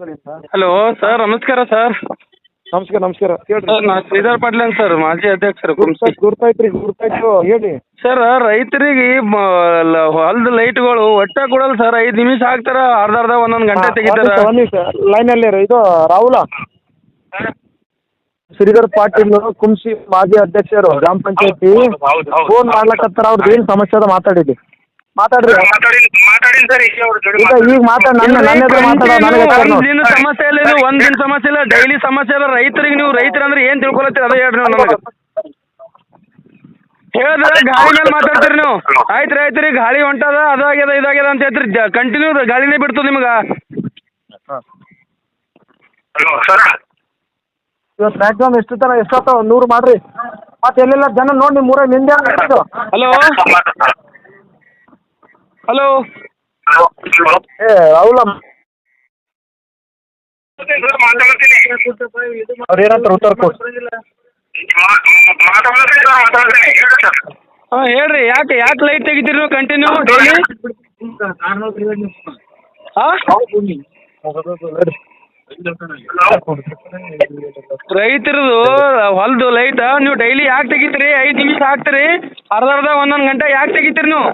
Hello sir, ನಮಸ್ಕಾರ sir. ನಮಸ್ಕಾರ ನಮಸ್ಕಾರ ಹೇಳ್ರಿ ಸರ್, ನಾ ಶ್ರೀಧರ್ ಪಾಟೀಲ್ ಅಂತ ಸರ್, ಮಾಜಿ ಅಧ್ಯಕ್ಷರು ಕುಂಸಿ. ಗುರ್ತಾಯ್ತು ಹೇಳಿ ಸರ್, ರೈತರಿಗೆ ಹೊಲದ ಲೈಟ್ಗಳು ಒಟ್ಟ ಕೊಡಲ್ಲ ಸರ್. 5 ನಿಮಿಷ ಹಾಕ್ತಾರ, ಅರ್ಧ ಒಂದೊಂದು ಗಂಟೆ ತೆಗಿತಾರ. ಒಂದ್ ನಿಮಿಷ ಲೈನಲ್ಲಿ ಇದು ರಾಹುಲ ಶ್ರೀಧರ್ ಪಾಟೀಲ್ ಕುಂಸಿ ಮಾಜಿ ಅಧ್ಯಕ್ಷರು ಗ್ರಾಮ ಪಂಚಾಯತಿ ಫೋನ್ ಮಾಡ್ಲಕತ್ತಾರ. ಅವ್ರದ್ದು ಏನು ಸಮಸ್ಯೆ ಅದ ಮಾತಾಡಿದ್ವಿ. ಮಾತಾಡ್ರಿ ಈಗ ಮಾತಾಡ ಒಂದಿನ ಸಮಸ್ಯೆ ಇಲ್ಲ, ಇದು ಒಂದಿನ ಸಮಸ್ಯೆ ಇಲ್ಲ, ಡೈಲಿ ಸಮಸ್ಯೆ ಅದ ರೈತರಿಗೆ. ನೀವು ರೈತರಂದ್ರೆ ಏನ್ ತಿಳ್ಕೊಳತ್ತೀರಿ ಅದೇ ಹೇಳ್ರಿ ನನಗೆ. ಹೇಳಿದ್ರೆ ಗಾಳಿ ಮೇಲೆ ಮಾತಾಡ್ತೀರಿ ನೀವು. ಆಯ್ತು, ರೈತರಿಗೆ ಗಾಳಿ ಹೊಂಟದ, ಅದಾಗ್ಯದ ಇದಾಗ್ಯದ ಅಂತ ಹೇಳ್ತೀರಿ. ಕಂಟಿನ್ಯೂ ಗಾಳಿನೇ ಬಿಡ್ತದೆ ನಿಮ್ಗೆ. ಇವತ್ತು ಮ್ಯಾಕ್ಸಿಮಮ್ ಎಷ್ಟು ತರ ಎಷ್ಟಾಗ್ತಾವ 100 ಮಾಡ್ರಿ. ಮತ್ತೆ ಎಲ್ಲೆಲ್ಲ ಜನ ನೋಡಿ ನಿಮ್ಮ ಊರಾಗ ನಿಂದೆ. ಹಲೋ ಹಲೋ ಏ ರಾಹುಲ ಅವ್ರು ಏನಂತಾರೆ ಉತ್ತರ ಕೊಡಿ. ಹಾಂ ಹೇಳ್ರಿ, ಯಾಕೆ ಲೈಟ್ ತೆಗಿತೀರಿ ನೀವು ಕಂಟಿನ್ಯೂ ಡೈಲಿ? ಹಾಂ, ರೈತರದು ಹೊಲದು ಲೈಟ್ ನೀವು ಡೈಲಿ ಯಾಕೆ ತೆಗಿತೀರಿ? 5 ನಿಮಿಷ ಹಾಕ್ತೀರಿ, ಅರ್ಧ ಒಂದೊಂದು ಗಂಟೆ ಯಾಕೆ ತೆಗಿತೀರಿ ನೀವು?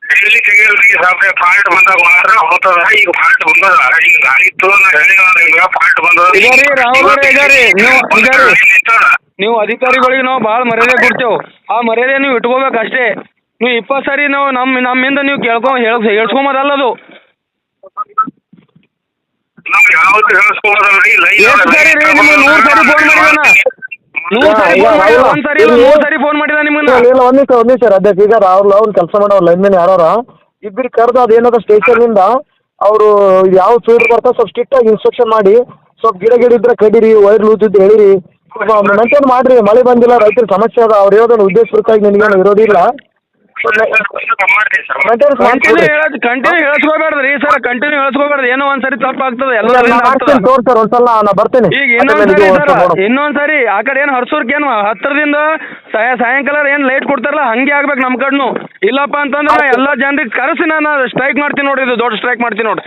ಡೈಲಿ ತೆಗಿಯಲ್ರಿ ಸಾಬ್ರೆ. ಫಾಲ್ಟ್ ಬಂದಾಗ ಮಾತ್ರ ಹೋಗ್ತದ. ಈಗ ಫಾಲ್ಟ್ ಬಂದದ, ಈಗ ಗಾಳಿ ಇತ್ತು ಫಾಲ್ಟ್ ಬಂದದ. ಇದಾರಿ ರಾಹುಲ್ ಅವರೇ, ಇದಾರಿ ನೀವು ಅಧಿಕಾರಿಗಳಿಗೆ ನಾವು ಭಾಳ ಮರ್ಯಾದೆ ಕೊಡ್ತೇವೆ. ಆ ಮರ್ಯಾದೆ ನೀವು ಇಟ್ಕೋಬೇಕು ಅಷ್ಟೇ. ನೀವು 20 ಸರಿ ನಾವು ನಮ್ಮಿಂದ ನೀವು ಹೇಳ್ಸ್ಕೊಂಬದಲ್ಲ ಅದು. ನಾವು ಯಾವತ್ತು ಹೇಳ್ಸ್ಕೊಬೋದಲ್ರಿ. ಎಷ್ಟು ಸರಿ ರೀ ನಿಮ್ಗೆ 100 ಸರಿ ಫೋನ್ ಮಾಡಿದಾನ? 100 ಸರಿ ಫೋನ್ ಮಾಡಿದ ನಿಮ್ಮನ್ನ. ಒಂದ್ ನಿಮಿಷ ಅಧ್ಯಕ್ಷ. ಈಗ ರಾಹುಲ್ ಅವ್ರು ಕೆಲಸ ಮಾಡೋ ಲೈನ್ಮನ್ ಯಾರ ಇಬ್ಬರು ಕರೆದು ಅದೇನದ ಸ್ಟೇಷನ್ನಿಂದ ಅವರು ಯಾವ ಫೀಲ್ಡ್ ಬರ್ತಾವೆ ಸ್ವಲ್ಪ ಸ್ಟ್ರಿಕ್ಟ್ ಆಗಿ ಇನ್ಸ್ಟ್ರಕ್ಷನ್ ಮಾಡಿ, ಸ್ವಲ್ಪ ಗಿಡ ಇದ್ರೆ ಕಡೀರಿ, ವೈರ್ ಲೂಸ್ ಇದ್ದು ಹೇಳಿರಿ, ಮೇಂಟೈನ್ ಮಾಡ್ರಿ. ಮಳೆ ಬಂದಿಲ್ಲ, ರೈತರ ಸಮಸ್ಯೆ ಅದ. ಅವ್ರು ಹೇಳೋದನ್ನು ಉದ್ದೇಶಪೂರ್ವಕವಾಗಿ ನಿನಗೇನು ವಿರೋಧಿಲ್ಲ. ಕಂಟಿನ್ಯೂ ಹೇಳ್ಸ್ಕೋಬೇಡ್ರಿ ಸರ್, ಕಂಟಿನ್ಯೂ ಹೇಳ್ಸ್ಕೋಬೇಡ್ರಿ. ಏನೋ ಒಂದ್ಸರಿ ತಪ್ಪಾಗ್ತದೆ ಎಲ್ಲ. ತೋರ್ಸರ್ ಒಂದ್ಸಲ ನಾ ಬರ್ತೇನೆ. ಈಗ ಇನ್ನೊಂದ್ಸರಿ ಆ ಕಡೆ ಏನು ಹರ್ಸೂರ್ಗೆ ಏನು ಹತ್ತಿರದಿಂದ ಸಾಯಂಕಾಲ ಏನು ಲೈಟ್ ಕೊಡ್ತಾರಲ್ಲ ಹಂಗೆ ಆಗ್ಬೇಕು ನಮ್ಮ ಕಡೆನು. ಇಲ್ಲಪ್ಪ ಅಂತಂದ್ರೆ ಎಲ್ಲ ಜನರಿಗೆ ಕರೆಸಿ ನಾನು ಸ್ಟ್ರೈಕ್ ಮಾಡ್ತೀನಿ ನೋಡ್ರಿ. ಇದು ದೊಡ್ಡ ಸ್ಟ್ರೈಕ್ ಮಾಡ್ತೀನಿ ನೋಡ್ರಿ.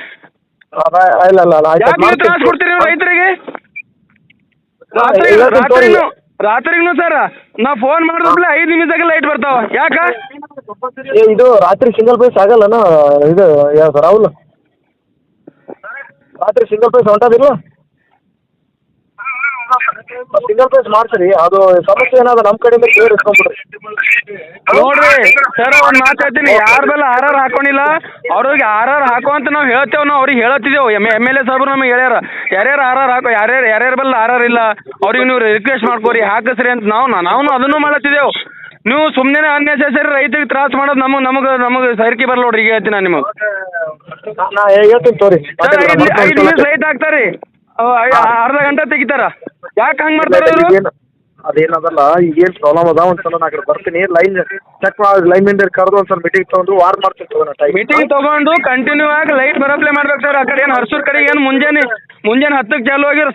ಯಾಕೆ ತ್ರಾಸ ಕೊಡ್ತೀರಿ ನೀವು ರೈತರಿಗೆ? ರಾತ್ರಿಗೂ ಸರ್ ನಾ ಫೋನ್ ಮಾಡಿದ್ಮೇಲೆ 5 ನಿಮಿಷದಾಗ ಲೈಟ್ ಬರ್ತಾವ. ಯಾಕ ಇದು ರಾತ್ರಿ ಸಿಂಗಲ್ ಪೈಸ್ ಆಗಲ್ಲನ? ಇದು ಯಾವ್ದು ರಾಹುಲ್ ರಾತ್ರಿ ಸಿಂಗಲ್ ಪೈಸ್ ಹೊಂಟದಿಲ್ಲ? ಸಿಂಗಲ್ ಪೈಸ್ ಮಾಡ್ಸರಿ. ಅದು ಸಮಸ್ಯೆ ಏನಾದ ನಮ್ಮ ಕಡೆಯಿಂದ ಕೇಳಿ ಇಸ್ಕೊಂಡ್ಬಿಡ್ರಿ. ನೋಡ್ರಿ ಸರ್, ಒಂದು ಮಾತಾಡ್ತೀನಿ. ಯಾರ ಮೇಲೆ RR ಹಾಕೊಂಡಿಲ್ಲ ಅವ್ರಿಗೆ RR ಹಾಕೋ ಅಂತ ನಾವು ಹೇಳ್ತೇವೆ. ನಾವು ಅವ್ರಿಗೆ ಹೇಳತ್ತಿದ್ದೇವೆ. MLA ಸಾಹೇಬ್ರು ನಮಗೆ ಹೇಳ್ಯಾರ, ಯಾರ್ಯಾರು RR ಹಾಕೋ, ಯಾರ್ಯಾರ ಬಲ್ಲ RR ಇಲ್ಲ ಅವ್ರಿಗೆ ನೀವು ರಿಕ್ವೆಸ್ಟ್ ಮಾಡ್ಕೋರಿ, ಹಾಕಿಸ್ರಿ ಅಂತ ನಾವು ಅದನ್ನು ಮಾಡತ್ತಿದ್ದೇವೆ. ನೀವು ಸುಮ್ಮನೆ ಅನ್ನೆಸೆಸರಿ ರೈತರಿಗೆ ತ್ರಾಸ ಮಾಡೋದು ನಮಗೆ ಸರಿಕೆ ಬರಲ್ಲ ನೋಡ್ರಿ. ಈಗ ಹೇಳ್ತೀನಿ ನಾನು ನಿಮಗೆ. ನಾ ಹೇಳ್ತೀನಿ ತೋರಿ. 5 ನಿಮಿಷ ಲೈಟ್ ಹಾಕ್ತಾರೆ, ಅರ್ಧ ಗಂಟೆ ತೆಗಿತಾರ. ಯಾಕೆ ಹಂಗೆ ಮಾಡ್ತಾರೆ? ಅದೇನದಲ್ಲ, ಈಗೇನು ಪ್ರಾಬ್ಲಮ್ ಅದ ಒಂದ್ಸಲ ನಾ ಕಡೆ ಬರ್ತೀನಿ. ಲೈನ್ ಚೆಕ್ ಮಾಡಿ, ಲೈನ್ ಮೆಂಬರ್ ಕರೆದು ಒಂದ್ಸಲ ಮೀಟಿಂಗ್ ತೊಗೊಂಡು ವಾರ್ ಮಾಡ್ತೀನಿ ತಗೋಣ. ಮೀಟಿಂಗ್ ತೊಗೊಂಡು ಕಂಟಿನ್ಯೂ ಆಗಿ ಲೈಟ್ ಬರಪ್ಲೇ ಮಾಡ್ಬೇಕು ಸರ್. ಆ ಕಡೆ ಏನು ಹರ್ಸೂರ್ ಕಡೆ ಏನು ಮುಂಜಾನೆ 10ಕ್ಕೆ ಚಾಲು ಆಗಿರೋ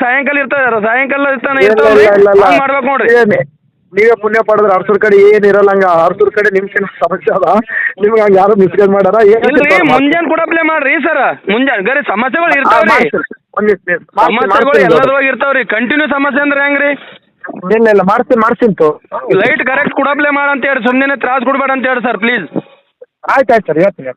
ಸಾಯಂಕಾಲ ಮಾಡ್ಬೇಕು ನೋಡ್ರಿ. ನೀವೇ ಪುಣ್ಯ ಪಡೆದ್ರೆ ಹರ್ಸೂರ್ ಕಡೆ ಏನು ಇರಲ್ಲ. ಹಂಗ ಹರ್ಸೂರ್ ಕಡೆ ನಿಮ್ಗೆ ಸಮಸ್ಯೆ ಅದ, ನಿಮ್ಗೆ ಹಂಗೆ ಯಾರು ಮಿಸ್ಗೈಡ್ ಮಾಡಾರ? ಮುಂಜಾನೆ ಕೂಡ ಪ್ಲೇ ಮಾಡ್ರಿ ಸರ್. ಮುಂಜಾನೆ ಗರಿ ಸಮಸ್ಯೆಗಳು ಇರ್ತಾವ್ರಿ, ಸಮಸ್ಯೆಗಳು ಎಲ್ಲದ್ರೊಳಗೆ ಇರ್ತಾವ್ರಿ. ಕಂಟಿನ್ಯೂ ಸಮಸ್ಯೆ ಅಂದ್ರೆ ಹೆಂಗ್ರಿ? ಇಲ್ಲ ಮಾಡ್ತೀನಿ ತೋ. ಲೈಟ್ ಕರೆಕ್ಟ್ ಕೂಡ ಪ್ಲೇ ಮಾಡಂತ ಹೇಳಿ, ಸುಮ್ಮನೆ ತ್ರಾಸ ಕೊಡ್ಬೇಡ ಅಂತ ಹೇಳಿ ಸರ್ ಪ್ಲೀಸ್. ಆಯ್ತು ಸರ್ ಹೇಳ್ತೀನಿ.